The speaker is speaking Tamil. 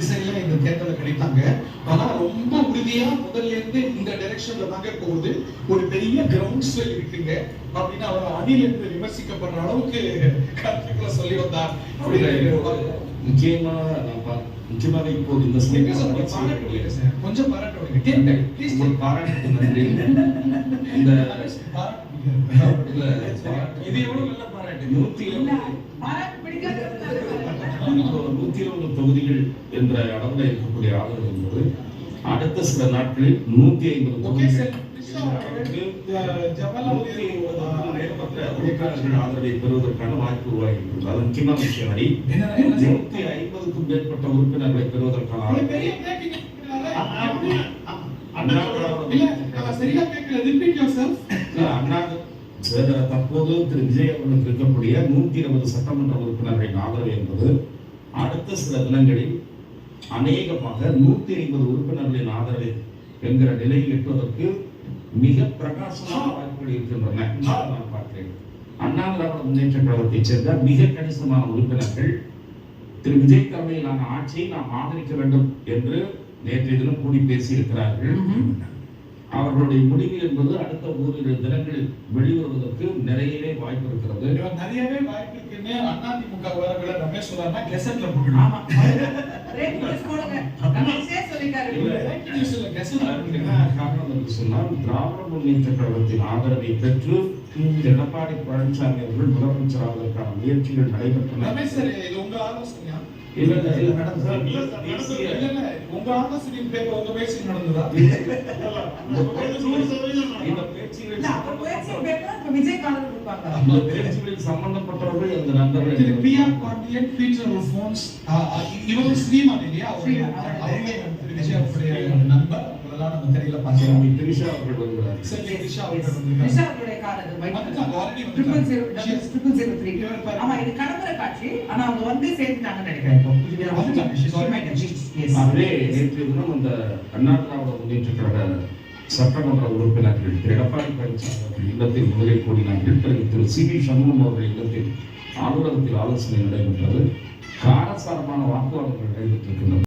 திசையில இந்த தேர்தலை கிடைத்தாங்க. ஆனா ரொம்ப உறுதியா முதல்ல இருந்து இந்த டைரக்ஷன்ல தாங்க போகுது, ஒரு பெரிய கிரவுண்ட் ஸ்வெல் இருக்குங்க அப்படின்னு அவர் அணில் என்று விமர்சிக்கப்படுற அளவுக்கு கருத்துக்களை சொல்லி வந்தார். நிச்சயமாக இப்போது இந்த கொஞ்சம் பாராட்டு நன்றி. இந்த இது எவ்வளவு நல்ல பாராட்டு. 120 தொகுதிகள் என்ற அளவில் இருக்கக்கூடிய ஆதரவு என்பது அடுத்த சில நாட்களில் 150 தொகுதிகள் ஆதரவை பெறுவதற்கான வாய்ப்பு உருவாகின்றது. அது முக்கியமான விஷயம். 150க்கும் மேற்பட்ட உறுப்பினர்களை பெறுவதற்கான தற்போது திரு விஜய் அவர்களுக்கு இருக்கக்கூடிய 120 சட்டமன்ற உறுப்பினர்களின் ஆதரவு என்பது அடுத்த சில தினங்களில் அநேகமாக 150 உறுப்பினர்களின் ஆதரவு என்கிற நிலையில் எட்டுவதற்கு மிக பிரகாசமான வாய்ப்புகள் இருக்கின்றன. நான் பார்க்கிறேன். அண்ணா திராவிட முன்னேற்ற கழகத்தைச் சேர்ந்த மிக கணிசமான உறுப்பினர்கள் திரு விஜய் தலைமையிலான ஆட்சியை நாம் ஆதரிக்க வேண்டும் என்று நேற்றைய தினம் கூடி பேசியிருக்கிறார்கள். அவர்களுடைய முடிவு என்பது அடுத்த ஓரிரு தினங்களில் வெளிவருவதற்கு நிறையவே வாய்ப்பு இருக்கிறது. நிறையவே வாய்ப்பு இருக்குன்னு அதிமுக உறவுகளை ரமேஷ் சொல்றாருன்னா கெசட்ல காரணம் என்று சொன்னால் திராவிட முன்னேற்ற கழகத்தின் ஆதரவை பெற்று எடப்பாடி பழனிசாமி அவர்கள் முதலமைச்சராவதற்கான முயற்சிகள் நடைபெற்றன. உங்க ஆலோசனையா? உங்க ஆலோசனையின் பேர் உங்க பேச்சு நடந்ததா? பேச்சுகளில் சம்பந்தப்பட்டவர்கள் அந்த நண்பர்கள் பிஆர் பாண்டியன், பீட்டர் அல்போன்ஸ், இவங்க ஸ்ரீமான் இல்லையா? விஜய் அவருடைய நண்பர். அதெல்லாம் நம்ம தெரியல பார்த்தோம். திரிஷா அவர்கள் வருகிறார். திரிஷா அவர்கள் அவருடைய காரணம் ஆமா, இது கடம்பர காட்சி. ஆனா அவங்க வந்து சேர்த்துட்டாங்கன்னு நினைக்கிறேன். அதே நேற்றைய தினம் அந்த அண்ணா திராவிட முன்னேற்ற கழக சட்டமன்ற உறுப்பினர்கள் திரு எடப்பாடி பழனிசாமி அவர்கள் இல்லத்தில் முதலில் கூடினார்கள். பிறகு திரு சி.வி. சண்முகம் அவர்கள் இல்லத்தில் அலுவலகத்தில் ஆலோசனை நடைபெற்றது. காரசாரமான வாக்குவாதங்கள் நடைபெற்றிருக்கின்றன.